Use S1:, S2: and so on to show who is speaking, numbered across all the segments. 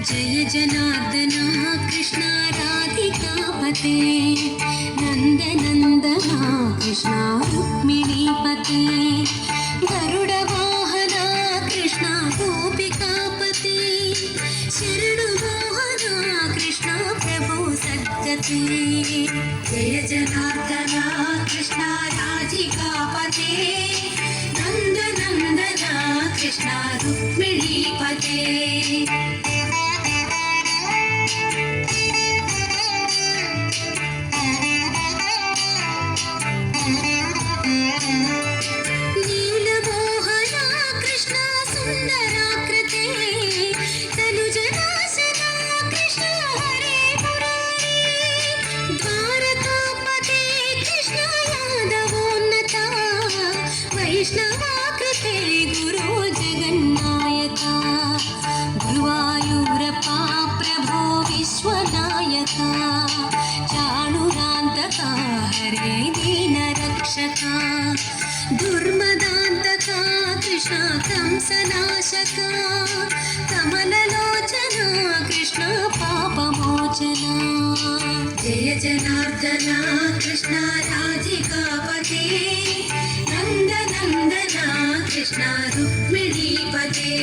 S1: जय जनार्दना कृष्ण राधिकापते नन्दनन्दना कृष्ण रुक्मिणीपते गरुडवाहना कृष्ण गोपिकापते शरणुमोहना कृष्ण प्रभो सद्गते जय जनार्दना कृष्ण राधिकापते नन्दनन्दना कृष्ण रुक्मिणीपते नीलमोहना कृष्ण सुन्दराकृते तनुजनाशना कृष्ण हरे मुरारी द्वारकापते कृष्ण यादवोन्नता वैष्णवाकृते गुरो जगन्नायका गुरुवायूरप्पा प्रभो विश्वनायका चाणुरान्तका हरे दीनरक्षका दुर्मदान्तका कृष्ण कंसनाशका कमललोचना कृष्ण पापमोचना जय जनार्दना कृष्ण राधिकापते नन्दनन्दना कृष्ण रुक्मिणीपते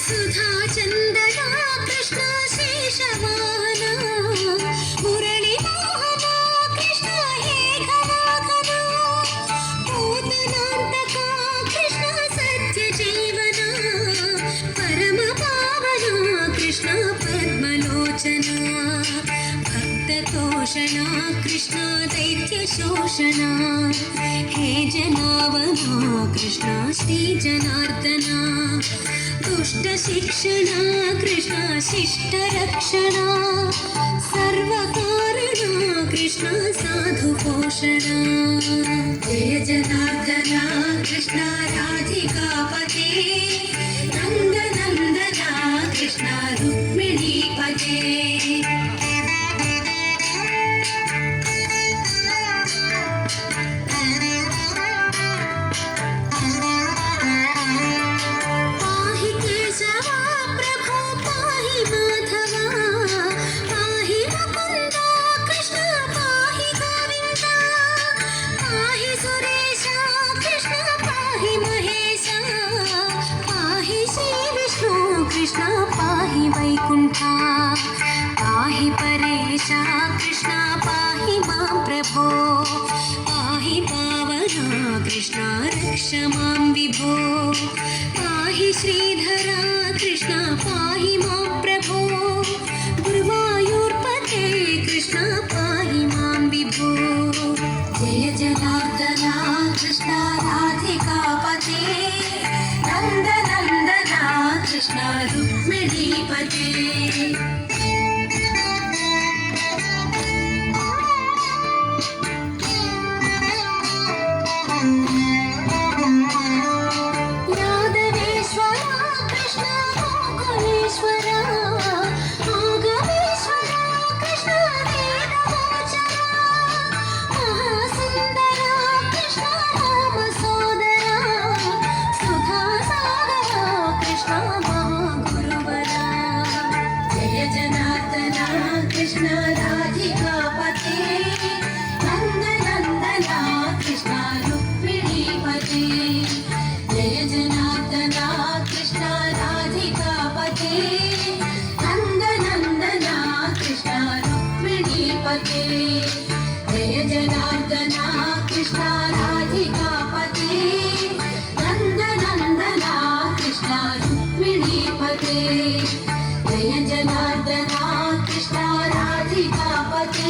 S1: सुधा चंदना कृष्ण शेषवाहना मुरली मोहना कृष्ण हे घनाघना पूतनान्तका कृष्ण सत्य जीवना परम पावना कृष्ण पद्मलोचना भक्ततोषणा कृष्ण दैत्यशोषणा हे जनावना कृष्ण श्री जनार्दना दुष्टशिक्षणा कृष्ण शिष्टरक्षणा सर्वकारणा कृष्ण साधुपोषणा जय जनार्दना कृष्ण राधिकापते नन्दनन्दना कृष्ण रुक्मिणीपते कृष्ण पाहि वैकुंठा पाहि परेशा कृष्ण पाहि मां प्रभो पाहि पावना कृष्ण रक्ष मां विभो पाहि श्रीधरा कृष्ण पाहि मां प्रभो गुरुवायूर्पते कृष्ण पाहि मां विभो जय जनार्दना कृष्ण राधिकापते नन्दनन्दना कृष्ण रुक्मिणीपते यादवेश्वरा कृष्ण गोकुलेश्वरा आगमेश्वरा कृष्ण वेदवाचरा महासुन्दरा कृष्ण रामसोदरा सुधासागरा कृष्ण महागुरुवरा जय जनार्दना कृष्ण राधिकापते नन्दनन्दना कृष्ण रुक्मिणीपते जय जनार्दना कृष्ण राधिकापते नन्दनन्दना कृष्ण रुक्मिणीपते जय जनार्दना कृष्ण राधिकापते नन्दनन्दना कृष्ण रुक्मिणीपते जय जनार्दना कृष्ण राधिकापते